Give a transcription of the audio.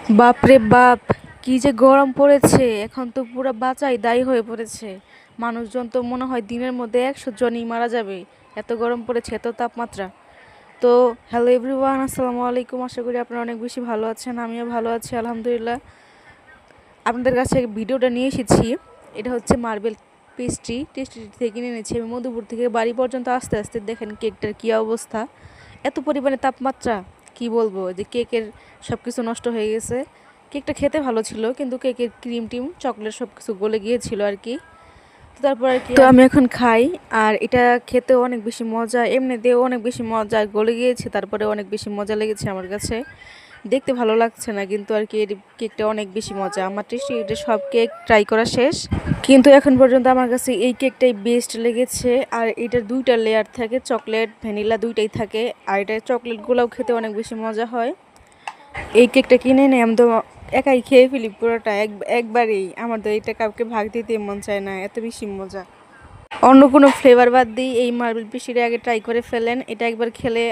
বাপরে বাপ, কি যে গরম পড়েছে! এখন তো পুরো বাঁচাই দায়ী হয়ে পড়েছে। মানুষজন তো মনে হয় দিনের মধ্যে 100 জনই মারা যাবে। এত গরম পড়েছে, এত তাপমাত্রা। তো হ্যালো এভরিওয়ান, আসসালামু আলাইকুম। আশা করি আপনারা অনেক বেশি ভালো আছেন, আমিও ভালো আছি আলহামদুলিল্লাহ। আপনাদের কাছে ভিডিওটা নিয়ে এসেছি। এটা হচ্ছে মার্বেল পেস্ট্রি, টেস্টি থেকে কিনে এনেছি আমি মধুপুর থেকে। বাড়ি পর্যন্ত আস্তে আস্তে দেখেন কেকটার কী অবস্থা। এত পরিমাণে তাপমাত্রা, কি বলবো, যে কেকের সব কিছু নষ্ট হয়ে গেছে। কেকটা খেতে ভালো ছিল, কিন্তু কেকের ক্রিম টিম চকলেট সব কিছু গলে গিয়েছিল আর কি। তো তারপর আর কি আমি এখন খাই। আর এটা খেতেও অনেক বেশি মজা, এমনিতেও অনেক বেশি মজা, গলে গিয়েছে তারপরে অনেক বেশি মজা লেগেছে আমার কাছে। দেখতে ভালো লাগছে না, কিন্তু আর কি কেকটা অনেক বেশি মজা। আমার টেস্টি এটা সব কেক ট্রাই করা শেষ, কিন্তু এখন পর্যন্ত আমার কাছে এই কেকটাই বেস্ট লেগেছে। আর এটার দুইটা লেয়ার থাকে, চকলেট ভ্যানিলা দুইটাই থাকে। আর এটা চকলেটগুলোও খেতে অনেক বেশি মজা হয়। এই কেকটা কিনে এনে আমি তো একাই খেয়ে ফেলি পুরোটা একবারেই। আমার তো এটা কাউকে ভাগ দিতে মন চায় না, এত বেশি মজা। অন্য কোনো ফ্লেভার বাদ দিই, এই মার্বেল পেস্ট্রিটা আগে ট্রাই করে ফেলেন। এটা একবার খেলে